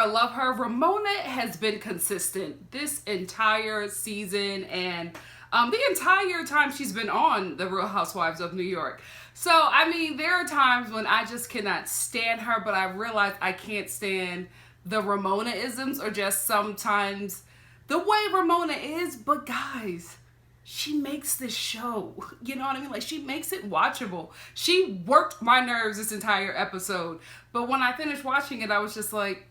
I love her. Ramona has been consistent this entire season and the entire time she's been on The Real Housewives of New York. So, I mean, there are times when I just cannot stand her, but I realize I can't stand the Ramona-isms or just sometimes the way Ramona is. But guys, she makes this show. You know what I mean? Like, she makes it watchable. She worked my nerves this entire episode. But when I finished watching it, I was just like,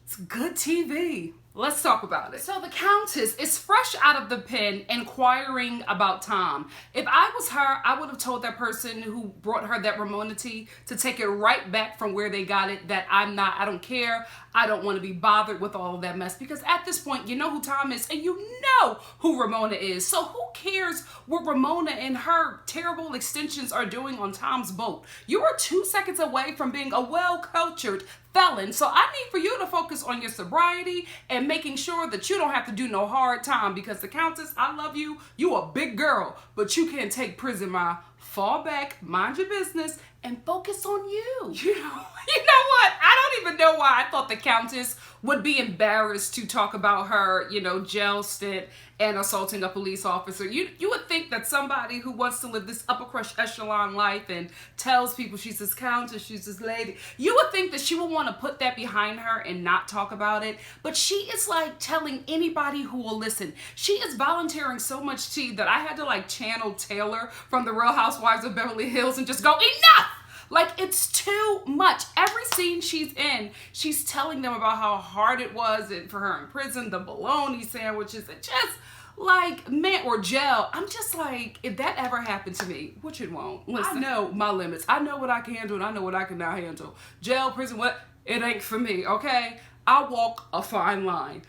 it's good TV. Let's talk about it. So the Countess is fresh out of the pen inquiring about Tom. If I was her, I would have told that person who brought her that Ramona tea to take it right back from where they got it, that I don't care. I don't want to be bothered with all of that mess, because at this point, you know who Tom is and you know who Ramona is. So who cares what Ramona and her terrible extensions are doing on Tom's boat? You are 2 seconds away from being a well-cultured felon. So I need for you to focus on your sobriety and making sure that you don't have to do no hard time, because the Countess, I love you. You a big girl, but you can't take prison, ma. Fall back, mind your business, and focus on you. You know what? I don't even know why I thought the Countess would be embarrassed to talk about her, jail stint and assaulting a police officer. You would think that somebody who wants to live this upper crust echelon life and tells people she's this Countess, she's this lady, you would think that she would want to put that behind her and not talk about it. But she is like telling anybody who will listen. She is volunteering so much tea that I had to channel Taylor from The Real Housewives of Beverly Hills and just go, enough! Like, it's too much. Every scene she's in, she's telling them about how hard it was for her in prison, the bologna sandwiches, and just man, or jail. I'm just like, if that ever happened to me, which it won't. Listen, I know my limits. I know what I can handle and I know what I cannot handle. Jail, prison, what? It ain't for me, okay? I walk a fine line.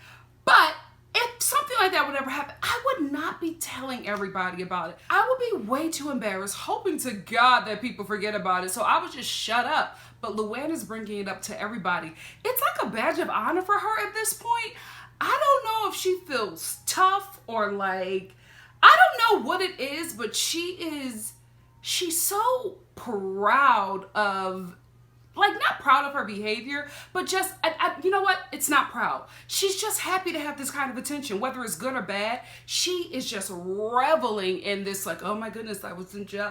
But if something like that would ever happen, I would not be telling everybody about it. I would be way too embarrassed, hoping to God that people forget about it. So I would just shut up. But Luann is bringing it up to everybody. It's like a badge of honor for her at this point. I don't know if she feels tough or I don't know what it is, but she's so proud of, not proud of her behavior, but just, you know what? It's not proud. She's just happy to have this kind of attention, whether it's good or bad. She is just reveling in this, oh my goodness, I was in jail.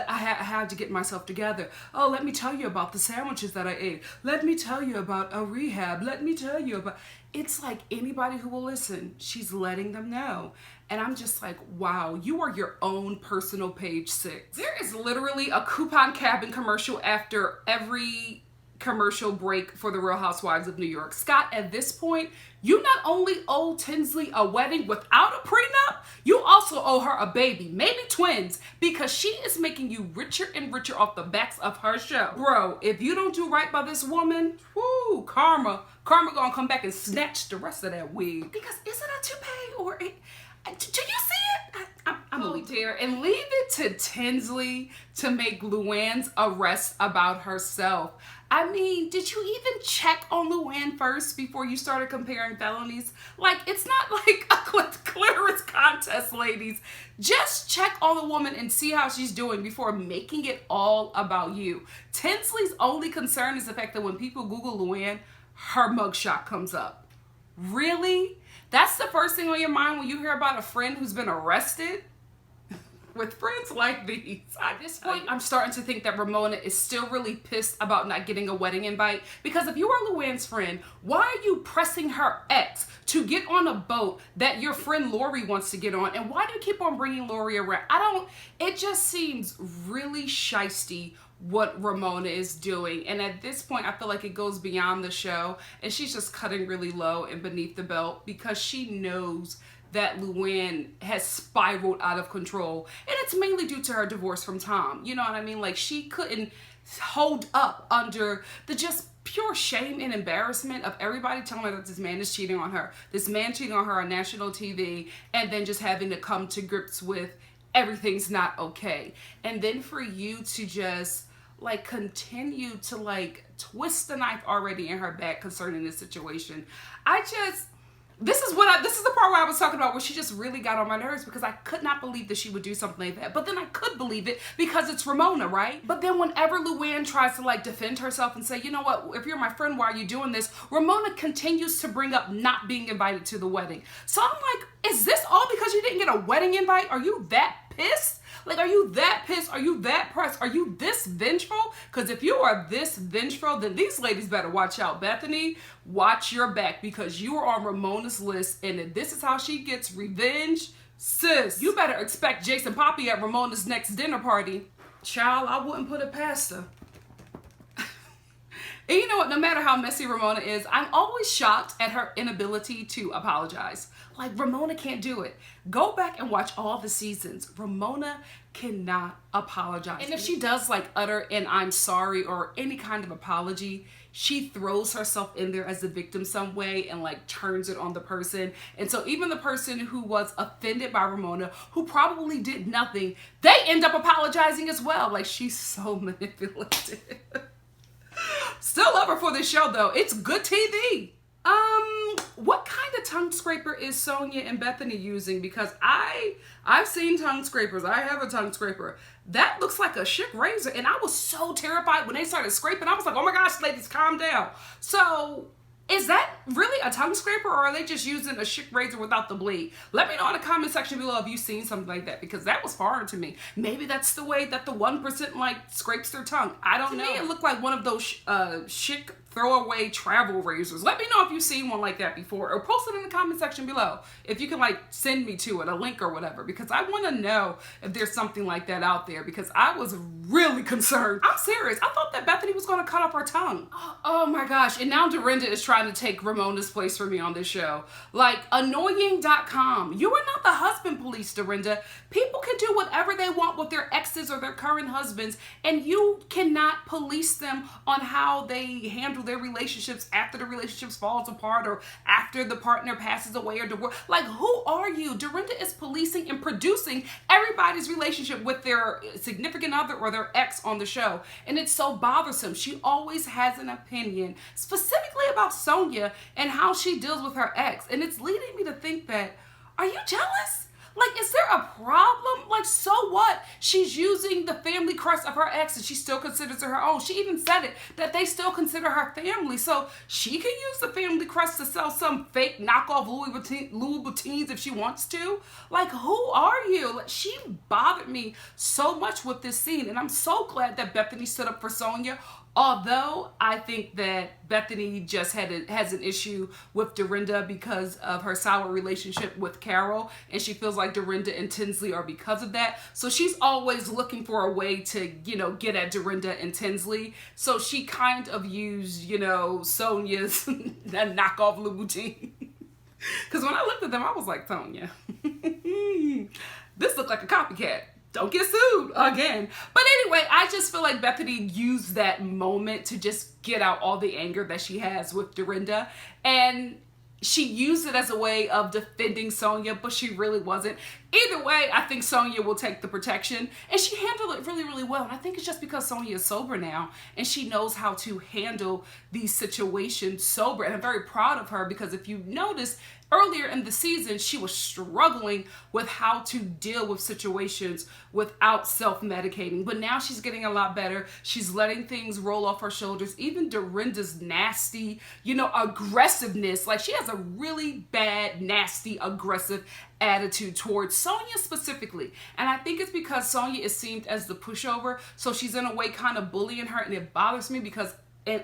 I had to get myself together. Oh, let me tell you about the sandwiches that I ate. Let me tell you about a rehab. Let me tell you about... It's like anybody who will listen, she's letting them know. And I'm just like, wow, you are your own personal page 6. There is literally a coupon cabin commercial after every commercial break for The Real Housewives of New York. Scott, at this point, you not only owe Tinsley a wedding without a prenup, you also owe her a baby, maybe twins, because she is making you richer and richer off the backs of her show. Bro, if you don't do right by this woman, whoo, karma gonna come back and snatch the rest of that wig. Because is it a toupee or do you see it? I'm gonna leave it. And leave it to Tinsley to make Luann's arrest about herself. I mean, did you even check on Luann first before you started comparing felonies? It's not like a clearance contest, ladies. Just check on the woman and see how she's doing before making it all about you. Tinsley's only concern is the fact that when people Google Luann, her mugshot comes up. Really? That's the first thing on your mind when you hear about a friend who's been arrested? With friends like these, at this point, I'm starting to think that Ramona is still really pissed about not getting a wedding invite. Because if you are Luann's friend, why are you pressing her ex to get on a boat that your friend Lori wants to get on? And why do you keep on bringing Lori around? It just seems really shisty what Ramona is doing. And at this point, I feel like it goes beyond the show. And she's just cutting really low and beneath the belt because she knows that Luann has spiraled out of control. And it's mainly due to her divorce from Tom. You know what I mean? She couldn't hold up under the just pure shame and embarrassment of everybody telling her that this man is cheating on her. This man cheating on her on national TV, and then just having to come to grips with everything's not okay. And then for you to just continue to twist the knife already in her back concerning this situation. This is the part where I was talking about where she just really got on my nerves because I could not believe that she would do something like that. But then I could believe it because it's Ramona, right? But then whenever Luann tries to like defend herself and say, you know what, if you're my friend, why are you doing this? Ramona continues to bring up not being invited to the wedding. So I'm like, is this all because you didn't get a wedding invite? Are you that pissed? Like, are you that pissed? Are you that pressed? Are you this vengeful? Because if you are this vengeful, then these ladies better watch out. Bethany, watch your back because you are on Ramona's list. And if this is how she gets revenge, sis, you better expect Jason Poppy at Ramona's next dinner party. Child, I wouldn't put it past her. And you know what? No matter how messy Ramona is, I'm always shocked at her inability to apologize. Like, Ramona can't do it. Go back and watch all the seasons. Ramona cannot apologize. And if she does like utter an I'm sorry or any kind of apology, she throws herself in there as the victim some way and like turns it on the person. And so even the person who was offended by Ramona, who probably did nothing, they end up apologizing as well. Like, she's so manipulative. Still love her for this show though. It's good TV. What kind of tongue scraper is Sonja and Bethany using? Because I've seen tongue scrapers. I have a tongue scraper. That looks like a Schick razor. And I was so terrified when they started scraping. I was like, oh my gosh, ladies, calm down. So is that really a tongue scraper, or are they just using a Schick razor without the blade? Let me know in the comment section below if you've seen something like that, because that was foreign to me. Maybe that's the way that the 1% like scrapes their tongue. I don't know. To me, it looked like one of those Schick throwaway travel razors. Let me know if you've seen one like that before, or post it in the comment section below if you can like send me to it, a link or whatever, because I want to know if there's something like that out there, because I was really concerned. I'm serious. I thought that Bethany was going to cut off her tongue. Oh my gosh. And now Dorinda is trying to take Ramona's place for me on this show. Like, annoying.com. You are not the husband police, Dorinda. People can do whatever they want with their exes or their current husbands, and you cannot police them on how they handle their relationships after the relationships falls apart or after the partner passes away or divorce. Like, who are you? Dorinda is policing and producing everybody's relationship with their significant other or their ex on the show. And it's so bothersome. She always has an opinion, specifically about Sonja and how she deals with her ex. And it's leading me to think that, are you jealous? Like, is there a problem? Like, so what? She's using the family crest of her ex and she still considers it her own. She even said it, that they still consider her family. So she can use the family crest to sell some fake knockoff Louis Vuittons if she wants to. Like, who are you? Like, she bothered me so much with this scene. And I'm so glad that Bethany stood up for Sonja. Although I think that Bethany just has an issue with Dorinda because of her sour relationship with Carol, and she feels like Dorinda and Tinsley are because of that. So she's always looking for a way to, get at Dorinda and Tinsley. So she kind of used, Sonja's knockoff Louboutin. Because when I looked at them, I was like, Sonja, this looked like a copycat. Don't get sued again. But anyway, I just feel like Bethany used that moment to just get out all the anger that she has with Dorinda. And she used it as a way of defending Sonja, but she really wasn't. Either way, I think Sonja will take the protection, and she handled it really, really well. And I think it's just because Sonja is sober now, and she knows how to handle these situations sober. And I'm very proud of her, because if you notice, earlier in the season, she was struggling with how to deal with situations without self-medicating. But now she's getting a lot better. She's letting things roll off her shoulders. Even Dorinda's nasty, aggressiveness. Like, she has a really bad, nasty, aggressive attitude towards Sonja specifically. And I think it's because Sonja is seen as the pushover. So she's in a way kind of bullying her. And it bothers me because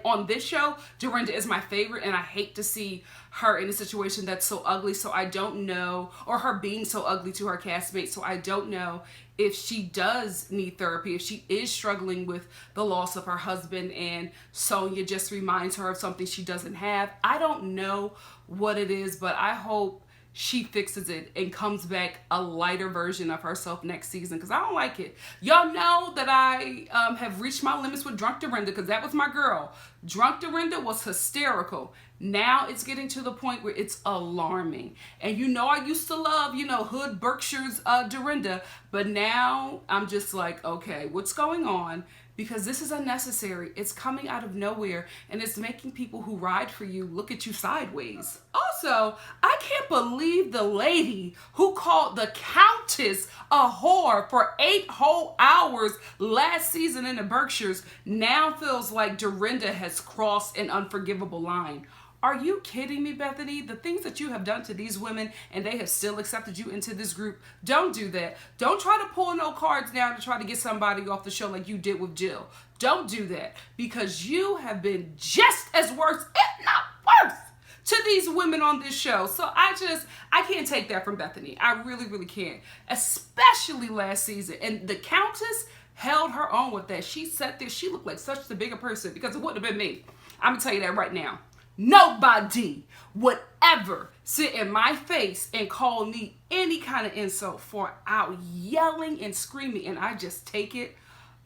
on this show, Dorinda is my favorite, and I hate to see her in a situation that's so ugly. So I don't know, or her being so ugly to her castmates. So I don't know if she does need therapy, if she is struggling with the loss of her husband and Sonja just reminds her of something she doesn't have. I don't know what it is, but I hope she fixes it and comes back a lighter version of herself next season, because I don't like it. Y'all know that I have reached my limits with Drunk Dorinda, because that was my girl. Drunk Dorinda was hysterical. Now it's getting to the point where it's alarming. And I used to love, Hood Berkshire's Dorinda, but now I'm just like, okay, what's going on? Because this is unnecessary. It's coming out of nowhere, and it's making people who ride for you look at you sideways. Also, Also, I can't believe the lady who called the Countess a whore for 8 whole hours last season in the Berkshires now feels like Dorinda has crossed an unforgivable line. Are you kidding me, Bethany? The things that you have done to these women and they have still accepted you into this group, don't do that. Don't try to pull no cards now to try to get somebody off the show like you did with Jill. Don't do that, because you have been just as worse, if not worse, to these women on this show. So I can't take that from Bethany. I really, really can't. Especially last season. And the Countess held her own with that. She sat there. She looked like such the bigger person, because it wouldn't have been me. I'm going to tell you that right now. Nobody would ever sit in my face and call me any kind of insult for out yelling and screaming, and I just take it.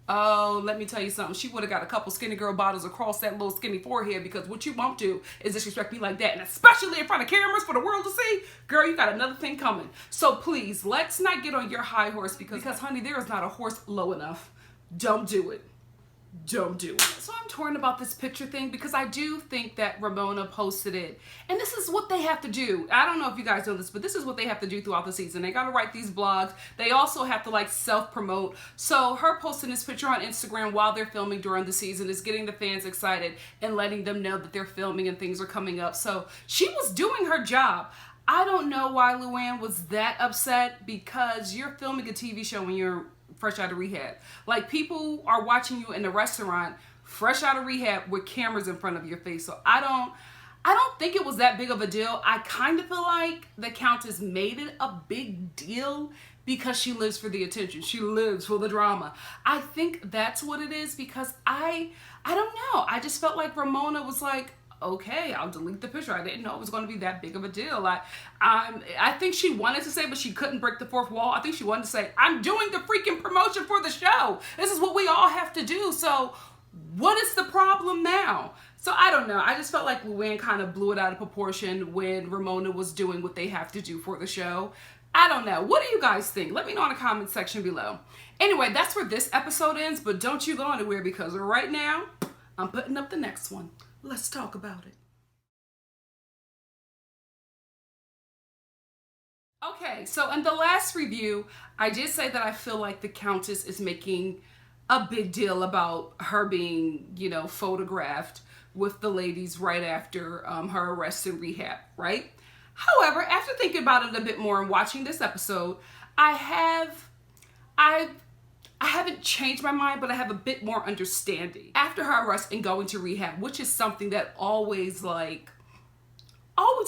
Oh, let me tell you something. She would have got a couple skinny girl bottles across that little skinny forehead, because what you won't do is disrespect me like that, and especially in front of cameras for the world to see. Girl, you got another thing coming. So please, let's not get on your high horse, because honey, there is not a horse low enough. Don't do it. Don't do it. So I'm torn about this picture thing, because I do think that Ramona posted it. And this is what they have to do. I don't know if you guys know this, but this is what they have to do throughout the season. They got to write these blogs. They also have to like self-promote. So her posting this picture on Instagram while they're filming during the season is getting the fans excited and letting them know that they're filming and things are coming up. So she was doing her job. I don't know why Luann was that upset, because you're filming a TV show when you're fresh out of rehab. Like, people are watching you in the restaurant fresh out of rehab with cameras in front of your face. So I don't think it was that big of a deal. I kind of feel like the Countess made it a big deal because she lives for the attention. She lives for the drama. I think that's what it is, because I don't know. I just felt like Ramona was like, okay, I'll delete the picture. I didn't know it was going to be that big of a deal. I think she wanted to say, but she couldn't break the fourth wall. I think she wanted to say, I'm doing the freaking promotion for the show. This is what we all have to do. So what is the problem now? So I don't know. I just felt like Luann kind of blew it out of proportion when Ramona was doing what they have to do for the show. I don't know. What do you guys think? Let me know in the comment section below. Anyway, that's where this episode ends, but don't you go anywhere, because right now I'm putting up the next one. Let's talk about it. Okay, so in the last review, I did say that I feel like the Countess is making a big deal about her being, photographed with the ladies right after her arrest and rehab, right? However, after thinking about it a bit more and watching this episode, I haven't changed my mind, but I have a bit more understanding. After her arrest and going to rehab, which is something that always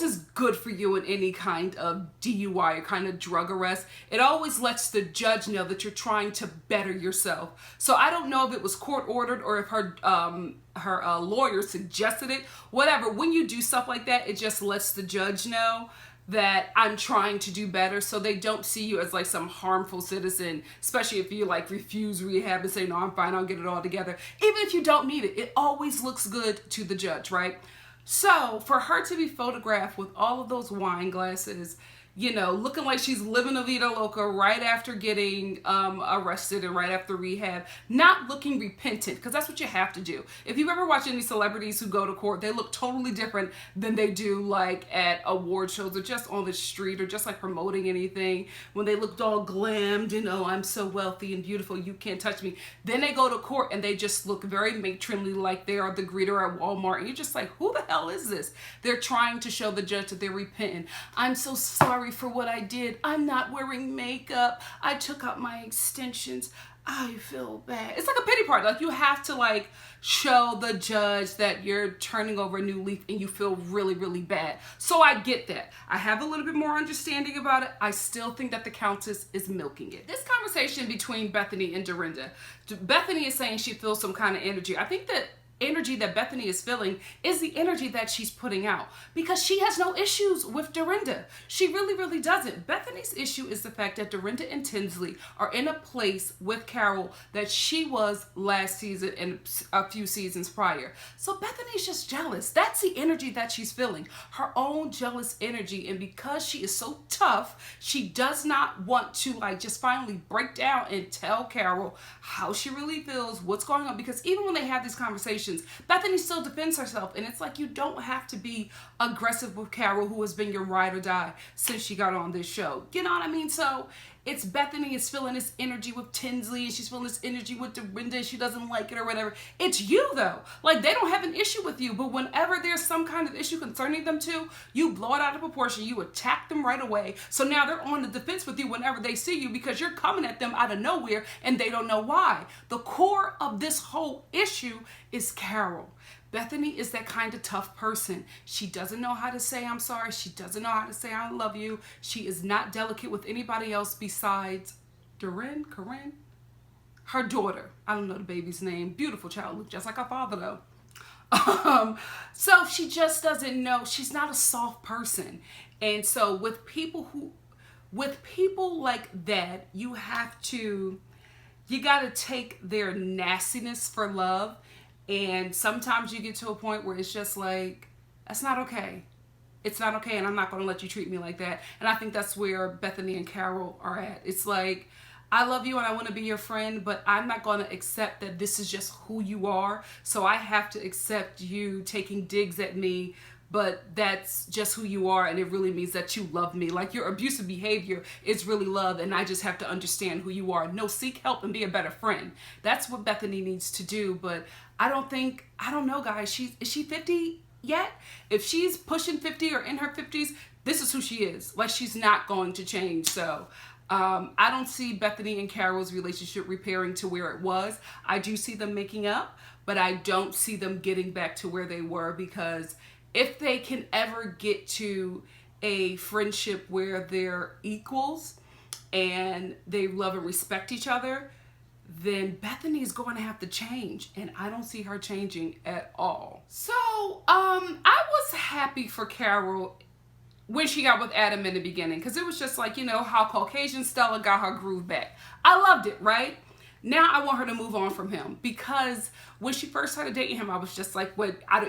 is good for you in any kind of DUI or kind of drug arrest. It always lets the judge know that you're trying to better yourself. So I don't know if it was court ordered or if her lawyer suggested it. Whatever. When you do stuff like that, it just lets the judge know that I'm trying to do better, so they don't see you as like some harmful citizen, especially if you like refuse rehab and say, no, I'm fine, I'll get it all together. Even if you don't need it, it always looks good to the judge, right? So for her to be photographed with all of those wine glasses, looking like she's living a vida loca right after getting arrested and right after rehab, not looking repentant, because that's what you have to do. If you ever watch any celebrities who go to court, they look totally different than they do like at award shows or just on the street or just like promoting anything. When they looked all glammed and, oh, I'm so wealthy and beautiful, you can't touch me. Then they go to court and they just look very matronly, like they are the greeter at Walmart. And you're just like, who the hell is this? They're trying to show the judge that they're repentant. I'm so sorry for what I did. I'm not wearing makeup. I took out my extensions. I feel bad. It's like a pity party. Like, you have to show the judge that you're turning over a new leaf and you feel really, really bad. So I get that. I have a little bit more understanding about it. I still think that the Countess is milking it. This conversation between Bethany and Dorinda. Bethany is saying she feels some kind of energy. I think that energy that Bethany is feeling is the energy that she's putting out, because she has no issues with Dorinda. She really, really doesn't. Bethany's issue is the fact that Dorinda and Tinsley are in a place with Carol that she was last season and a few seasons prior. So Bethany's just jealous. That's the energy that she's feeling, her own jealous energy. And because she is so tough, she does not want to just finally break down and tell Carol how she really feels, what's going on. Because even when they have these conversations, situations. Bethany still defends herself, and it's like, you don't have to be aggressive with Carol, who has been your ride or die since she got on this show. You know what I mean? So it's Bethany is feeling this energy with Tinsley, and she's feeling this energy with Dorinda, she doesn't like it or whatever. It's you, though. Like, they don't have an issue with you, but whenever there's some kind of issue concerning them two, you blow it out of proportion, you attack them right away. So now they're on the defense with you whenever they see you, because you're coming at them out of nowhere and they don't know why. The core of this whole issue is Carol. Bethany is that kind of tough person. She doesn't know how to say I'm sorry. She doesn't know how to say I love you. She is not delicate with anybody else besides Corinne, her daughter. I don't know the baby's name. Beautiful child, looked just like her father though. So she just doesn't know. She's not a soft person. And so with people like that, you got to take their nastiness for love. And sometimes you get to a point where it's just like, that's not okay. It's not okay, and I'm not going to let you treat me like that. And I think that's where Bethany and Carol are at. It's like, I love you and I want to be your friend, but I'm not going to accept that this is just who you are. So I have to accept you taking digs at me, but that's just who you are, and it really means that you love me. Like, your abusive behavior is really love, and I just have to understand who you are. No, seek help and be a better friend. That's what Bethany needs to do. But I don't know, guys. Is she 50 yet? If she's pushing 50 or in her 50s, this is who she is. Like, she's not going to change. So I don't see Bethany and Carol's relationship repairing to where it was. I do see them making up, but I don't see them getting back to where they were, because if they can ever get to a friendship where they're equals and they love and respect each other, then Bethany is going to have to change, and I don't see her changing at all. So I was happy for Carol when she got with Adam in the beginning, because it was just like, how Caucasian Stella got her groove back. I loved it, right? Now I want her to move on from him, because when she first started dating him, I was just like,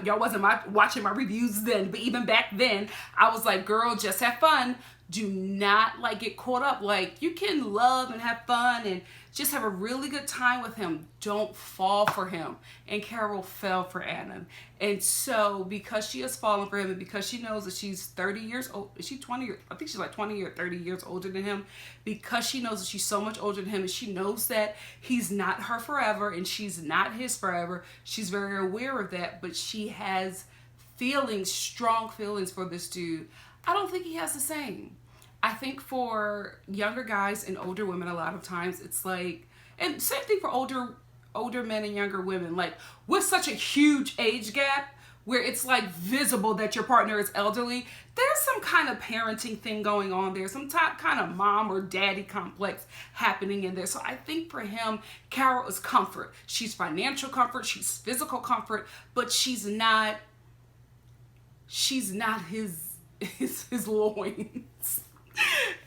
y'all wasn't watching my reviews then, but even back then, I was like, girl, just have fun. Do not get caught up. Like, you can love and have fun and just have a really good time with him. Don't fall for him. And Carol fell for Adam. And so because she has fallen for him, and because she knows that she's 30 years old, is she 20? I think she's like 20 or 30 years older than him. Because she knows that she's so much older than him, and she knows that he's not her forever and she's not his forever. She's very aware of that, but she has strong feelings for this dude. I don't think he has the same. I think for younger guys and older women, a lot of times it's like, and same thing for older men and younger women, like, with such a huge age gap where it's like visible that your partner is elderly, there's some kind of parenting thing going on there, some kind of mom or daddy complex happening in there. So I think for him, Carol is comfort. She's financial comfort, she's physical comfort, but she's not his loins.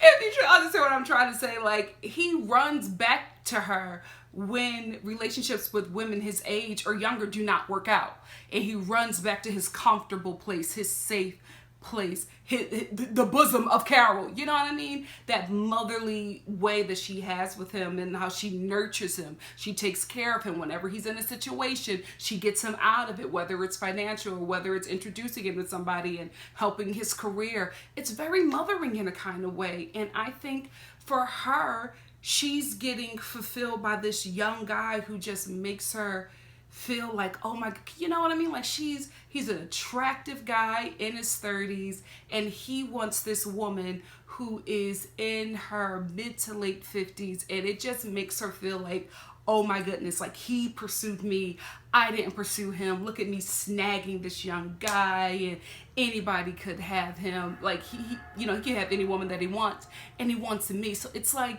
If you understand what I'm trying to say, like, he runs back to her when relationships with women his age or younger do not work out, and he runs back to his comfortable place, his safe place, the bosom of Carol. You know what I mean? That motherly way that she has with him, and how she nurtures him. She takes care of him whenever he's in a situation. She gets him out of it, whether it's financial or whether it's introducing him to somebody and helping his career. It's very mothering in a kind of way. And I think for her, she's getting fulfilled by this young guy who just makes her feel like, oh my, you know what I mean? Like, he's an attractive guy in his 30s, and he wants this woman who is in her mid to late 50s, and it just makes her feel like, oh my goodness, like, he pursued me, I didn't pursue him. Look at me snagging this young guy, and anybody could have him. Like, he can have any woman that he wants, and he wants me. So it's like,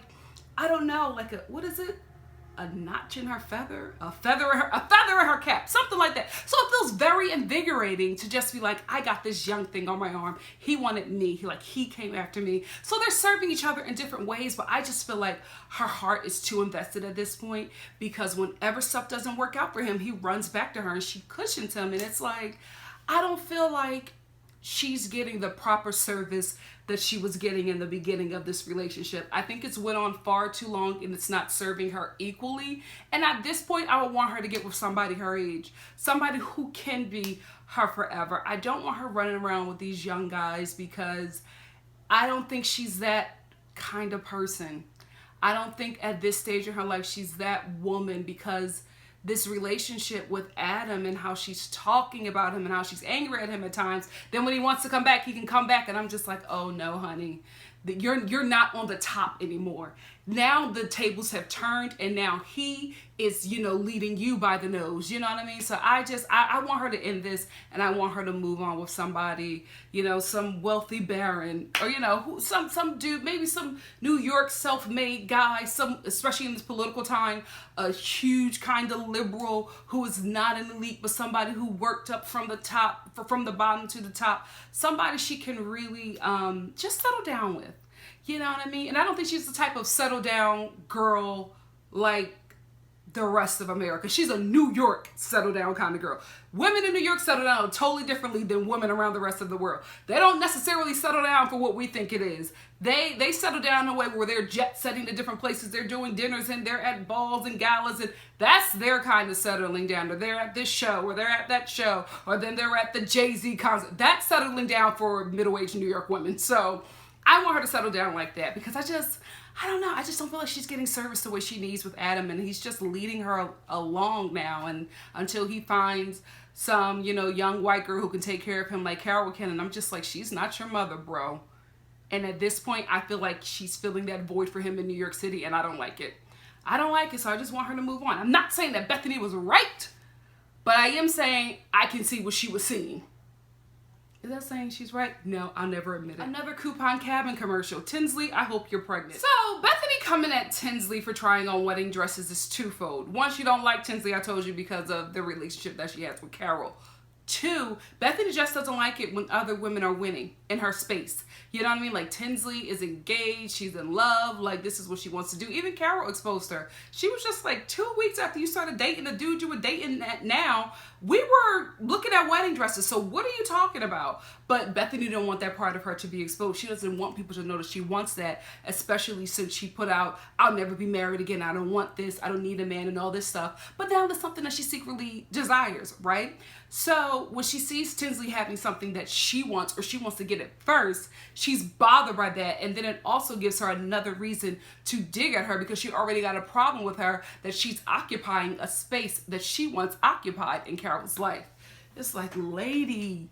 I don't know, like what is it? A notch in her feather, a feather in her cap, something like that. So it feels very invigorating to just be like, I got this young thing on my arm. He wanted me. He came after me. So they're serving each other in different ways, but I just feel like her heart is too invested at this point, because whenever stuff doesn't work out for him, he runs back to her and she cushions him. And it's like, I don't feel like she's getting the proper service that she was getting in the beginning of this relationship. I think it's went on far too long and it's not serving her equally. And at this point, I would want her to get with somebody her age, somebody who can be her forever. I don't want her running around with these young guys because I don't think she's that kind of person. I don't think at this stage in her life she's that woman, because this relationship with Adam and how she's talking about him and how she's angry at him at times, then when he wants to come back, he can come back, and I'm just like, oh no, honey, you're not on the top anymore. Now the tables have turned, and now he is, leading you by the nose. You know what I mean? So I want her to end this, and I want her to move on with somebody, some wealthy baron, or some dude, maybe some New York self-made guy, especially in this political time, a huge kind of liberal who is not an elite, but somebody who worked up from the bottom to the top, somebody she can really just settle down with. You know what I mean? And I don't think she's the type of settle down girl like the rest of America. She's a New York settle down kind of girl. Women in New York settle down totally differently than women around the rest of the world. They don't necessarily settle down for what we think it is. They settle down in a way where they're jet setting to different places. They're doing dinners and they're at balls and galas, and that's their kind of settling down. Or they're at this show, or they're at that show, or then they're at the Jay-Z concert. That's settling down for middle-aged New York women. So I want her to settle down like that, because I don't know. I just don't feel like she's getting service the way she needs with Adam, and he's just leading her along now, and until he finds some, young white girl who can take care of him like Carol can. And I'm just like, she's not your mother, bro. And at this point, I feel like she's filling that void for him in New York City, and I don't like it. So I just want her to move on. I'm not saying that Bethany was right, but I am saying I can see what she was seeing. Is that saying she's right? No, I'll never admit it. Another coupon cabin commercial. Tinsley, I hope you're pregnant. So Bethany coming at Tinsley for trying on wedding dresses is twofold. One, she don't like Tinsley, I told you, because of the relationship that she has with Carol. Two, Bethany just doesn't like it when other women are winning in her space. You know what I mean? Like, Tinsley is engaged, she's in love, like, this is what she wants to do. Even Carol exposed her. She was just like, 2 weeks after you started dating the dude you were dating now, we were looking at wedding dresses. So what are you talking about? But Bethany don't want that part of her to be exposed. She doesn't want people to know that she wants that, especially since she put out, I'll never be married again, I don't want this, I don't need a man, and all this stuff. But now there's something that she secretly desires, right? So when she sees Tinsley having something that she wants, or she wants to get it first, she's bothered by that. And then it also gives her another reason to dig at her, because she already got a problem with her that she's occupying a space that she once occupied in Carol's life. It's like, lady,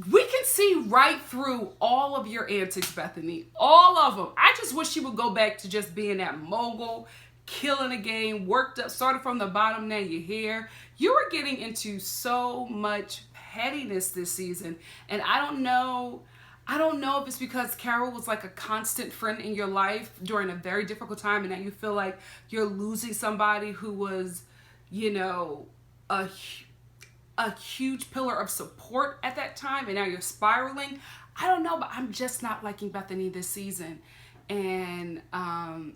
we can see right through all of your antics, Bethany. All of them. I just wish she would go back to just being that mogul, killing the game, worked up, started from the bottom, now you're here. You were getting into so much pettiness this season, and I don't know if it's because Carol was like a constant friend in your life during a very difficult time, and now you feel like you're losing somebody who was, a huge pillar of support at that time, and now you're spiraling. I don't know, but I'm just not liking Bethany this season. And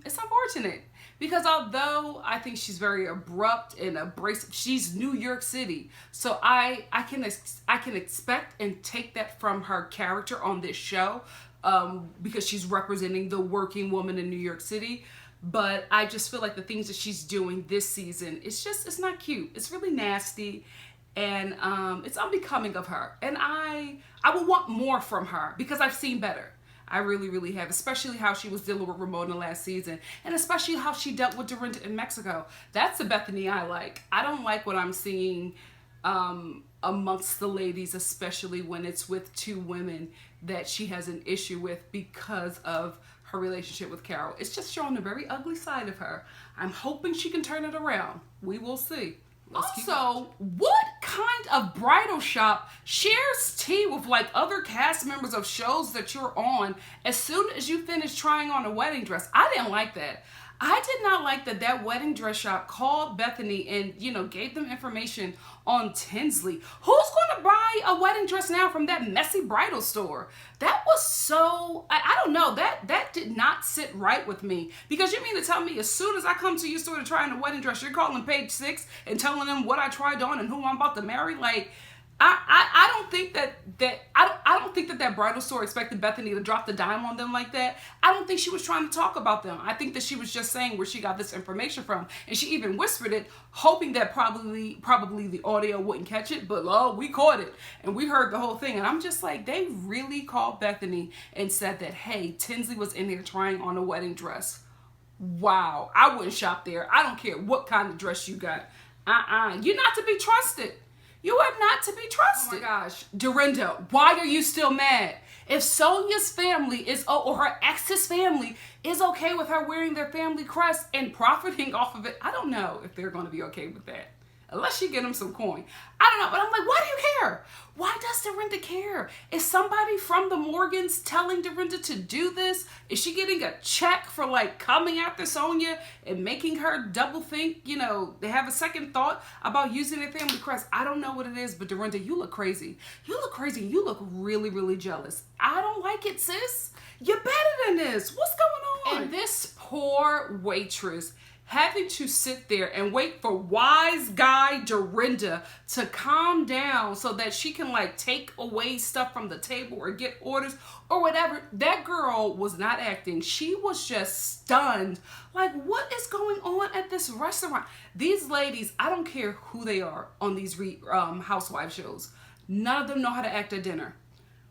it's unfortunate, because although I think she's very abrupt and abrasive, she's New York City. So I can expect and take that from her character on this show, because she's representing the working woman in New York City. But I just feel like the things that she's doing this season, it's not cute. It's really nasty, and it's unbecoming of her. And I would want more from her, because I've seen better. I really, really have, especially how she was dealing with Ramona last season, and especially how she dealt with Dorinda in Mexico. That's the Bethany I like. I don't like what I'm seeing amongst the ladies, especially when it's with two women that she has an issue with because of her relationship with Carol. It's just showing a very ugly side of her. I'm hoping she can turn it around. We will see. Also, what kind of bridal shop shares tea with like other cast members of shows that you're on as soon as you finish trying on a wedding dress? I didn't like that. I did not like that wedding dress shop called Bethany and, gave them information on Tinsley. Who's going to buy a wedding dress now from that messy bridal store? That was so, I don't know, that did not sit right with me. Because you mean to tell me as soon as I come to your store to try on a wedding dress, you're calling Page 6 and telling them what I tried on and who I'm about to marry? Like, I don't think don't think that that bridal store expected Bethany to drop the dime on them like that. I don't think she was trying to talk about them. I think that she was just saying where she got this information from. And she even whispered it, hoping that probably the audio wouldn't catch it. But oh, we caught it. And we heard the whole thing. And I'm just like, they really called Bethany and said that, hey, Tinsley was in there trying on a wedding dress. Wow. I wouldn't shop there. I don't care what kind of dress you got. You're not to be trusted. You are not to be trusted. Oh my gosh. Dorinda, why are you still mad? If Sonja's family is, or her ex's family is okay with her wearing their family crest and profiting off of it, I don't know if they're going to be okay with that. Unless she get them some coin. I don't know, but I'm like, why do you care? Why does Dorinda care? Is somebody from the Morgans telling Dorinda to do this? Is she getting a check for like coming after Sonja and making her double think, you know, they have a second thought about using their family crest? I don't know what it is, but Dorinda, you look crazy. You look crazy. You look really, really jealous. I don't like it, sis. You're better than this. What's going on? And this poor waitress having to sit there and wait for wise guy Dorinda to calm down so that she can like take away stuff from the table or get orders or whatever. That girl was not acting. She was just stunned. Like, what is going on at this restaurant? These ladies, I don't care who they are on these housewife shows. None of them know how to act at dinner.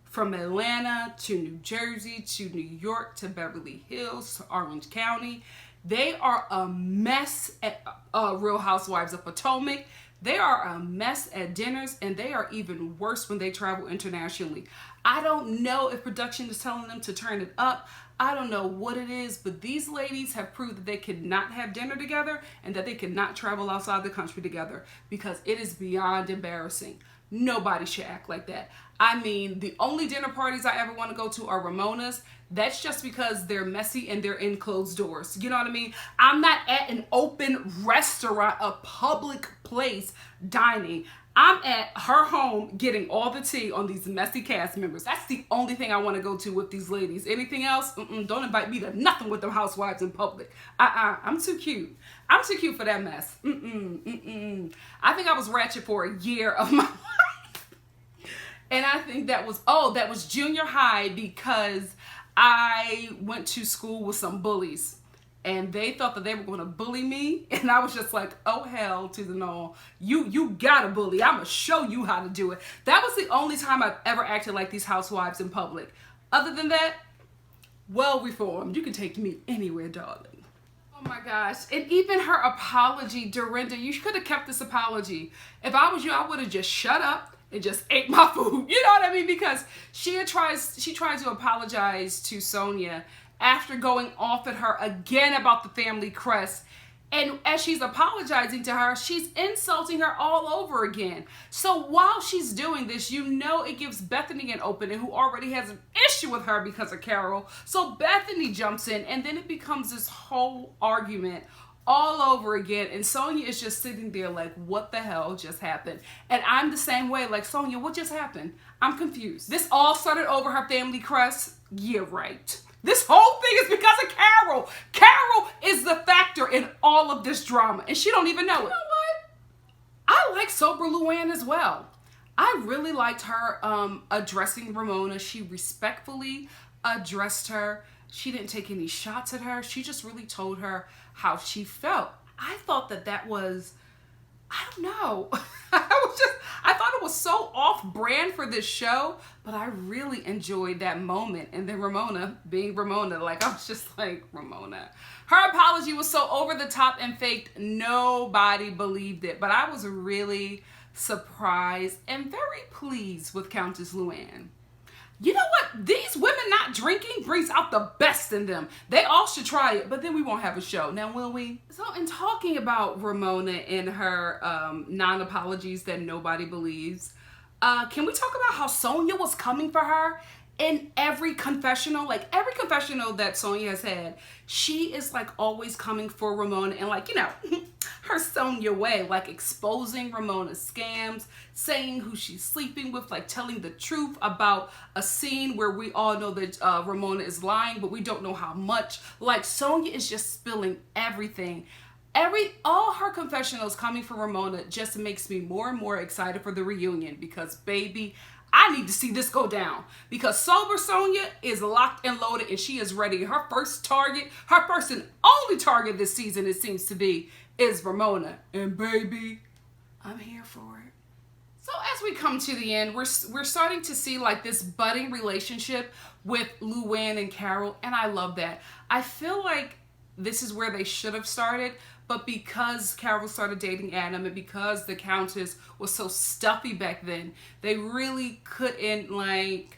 From Atlanta to New Jersey to New York to Beverly Hills to Orange County. They are a mess at Real Housewives of Potomac. They are a mess at dinners, and they are even worse when they travel internationally. I don't know if production is telling them to turn it up. I don't know what it is, but these ladies have proved that they cannot have dinner together and that they cannot travel outside the country together because it is beyond embarrassing. Nobody should act like that. I mean, the only dinner parties I ever want to go to are Ramona's. That's just because they're messy and they're in closed doors. You know what I mean? I'm not at an open restaurant, a public place dining. I'm at her home getting all the tea on these messy cast members. That's the only thing I want to go to with these ladies. Anything else? Don't invite me to nothing with them housewives in public. I'm too cute. I'm too cute for that mess. I think I was ratchet for a year of my life. And I think that was junior high because I went to school with some bullies. And they thought that they were going to bully me. And I was just like, oh, hell to the no. You got to bully. I'm going to show you how to do it. That was the only time I've ever acted like these housewives in public. Other than that, well reformed. You can take me anywhere, darling. Oh my gosh. And even her apology, Dorinda, you could have kept this apology. If I was you, I would have just shut up and just ate my food. You know what I mean? Because she tried to apologize to Sonja after going off at her again about the family crest. And as she's apologizing to her, she's insulting her all over again. So while she's doing this, you know it gives Bethany an opening, who already has an issue with her because of Carol. So Bethany jumps in, and then it becomes this whole argument all over again. And Sonja is just sitting there like, what the hell just happened? And I'm the same way. Like, Sonja, what just happened? I'm confused. This all started over her family crest? Yeah, right. This whole thing is because of Carol. Carol is the factor in all of this drama, and she don't even know it. You know what? I like Sober Luann as well. I really liked her addressing Ramona. She respectfully addressed her. She didn't take any shots at her. She just really told her how she felt. I thought that was, I don't know. I thought it was so off-brand for this show, but I really enjoyed that moment. And then Ramona, being Ramona, like, I was just like, Ramona. Her apology was so over the top and faked, nobody believed it. But I was really surprised and very pleased with Countess Luann. You know what? These women not drinking brings out the best in them. They all should try it, but then we won't have a show. Now, will we? So in talking about Ramona and her non-apologies that nobody believes, can we talk about how Sonja was coming for her in every confessional? Like, every confessional that Sonja has had, she is like always coming for Ramona and, like, you know, her Sonja way, like exposing Ramona's scams, saying who she's sleeping with, like telling the truth about a scene where we all know that Ramona is lying, but we don't know how much. Like, Sonja is just spilling everything. All her confessionals coming from Ramona just makes me more and more excited for the reunion because, baby, I need to see this go down because sober Sonja is locked and loaded and she is ready. Her first target, her first and only target this season, it seems to be, is Ramona. And baby, I'm here for it. So as we come to the end, we're starting to see like this budding relationship with Luann and Carol, and I love that. I feel like this is where they should have started, but because Carol started dating Adam and because the Countess was so stuffy back then, they really couldn't like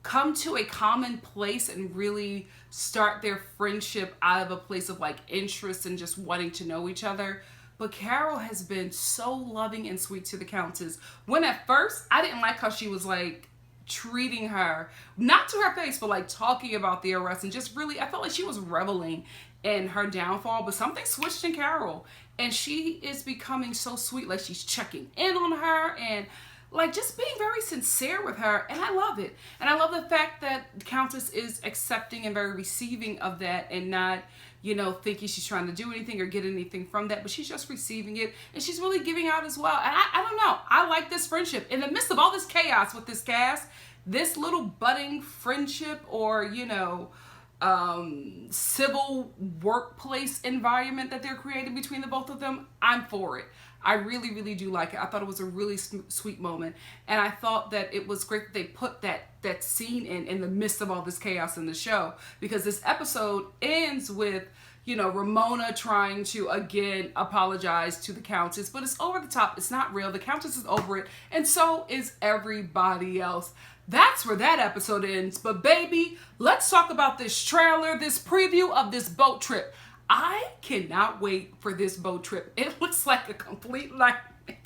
come to a common place and really start their friendship out of a place of like interest and just wanting to know each other. But Carol has been so loving and sweet to the Countess. When at first, I didn't like how she was like treating her, not to her face, but like talking about the arrest and just really, I felt like she was reveling in her downfall. But something switched in Carol and she is becoming so sweet. Like she's checking in on her and like just being very sincere with her, and I love it. And I love the fact that the Countess is accepting and very receiving of that and not, you know, thinking she's trying to do anything or get anything from that, but she's just receiving it and she's really giving out as well. And I don't know, I like this friendship. In the midst of all this chaos with this cast, this little budding friendship or, you know, civil workplace environment that they're creating between the both of them, I'm for it. I really, really do like it. I thought it was a really sweet moment. And I thought that it was great that they put that scene in the midst of all this chaos in the show. Because this episode ends with, you know, Ramona trying to, again, apologize to the Countess. But it's over the top. It's not real. The Countess is over it. And so is everybody else. That's where that episode ends. But baby, let's talk about this trailer, this preview of this boat trip. I cannot wait for this boat trip. It looks like a complete nightmare. And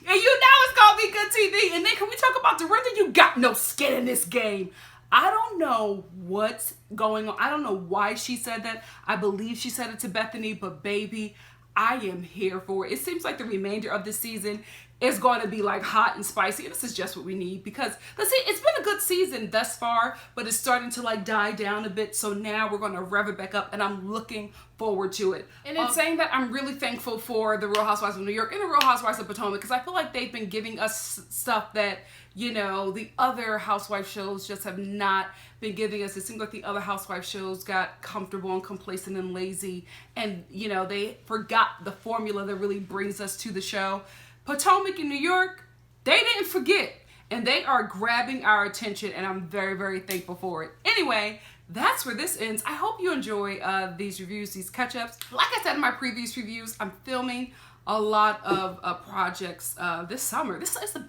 you know it's gonna be good TV. And then can we talk about Dorinda? You got no skin in this game. I don't know what's going on. I don't know why she said that. I believe she said it to Bethany, but baby, I am here for it. It seems like the remainder of this season is going to be like hot and spicy. And this is just what we need because let's see, it's been a good season thus far, but it's starting to like die down a bit. So now we're going to rev it back up and I'm looking forward to it. And in saying that, I'm really thankful for the Real Housewives of New York and the Real Housewives of Potomac because I feel like they've been giving us stuff that, you know, the other housewife shows just have not been giving us. It seems like the other housewife shows got comfortable and complacent and lazy and, you know, they forgot the formula that really brings us to the show. Potomac in New York, they didn't forget and they are grabbing our attention and I'm very, very thankful for it. Anyway, that's where this ends. I hope you enjoy these reviews, these catch-ups. Like I said in my previous reviews, I'm filming a lot of projects this summer. It's been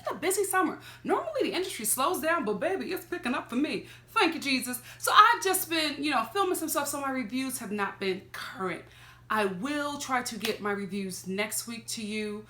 a busy summer. Normally the industry slows down, but baby, it's picking up for me. Thank you, Jesus. So I've just been, you know, filming some stuff so my reviews have not been current. I will try to get my reviews next week to you.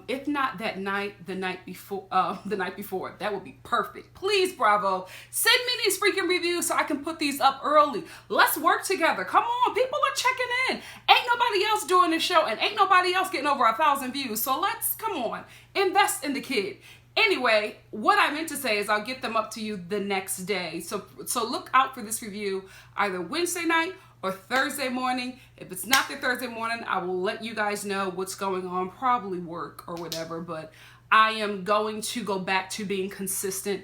If not that night, the night before, that would be perfect. Please, Bravo, send me these freaking reviews so I can put these up early. Let's work together. Come on, people are checking in. Ain't nobody else doing this show and ain't nobody else getting over 1,000 views. So let's, come on, invest in the kid. Anyway, what I meant to say is I'll get them up to you the next day. So look out for this review either Wednesday night or Thursday morning. If it's not the Thursday morning, I will let you guys know what's going on, probably work or whatever, but I am going to go back to being consistent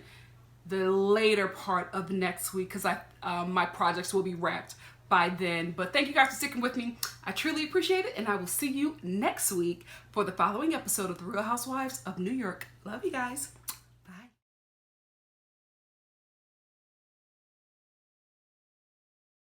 the later part of next week because my projects will be wrapped by then. But thank you guys for sticking with me. I truly appreciate it, and I will see you next week for the following episode of The Real Housewives of New York. Love you guys.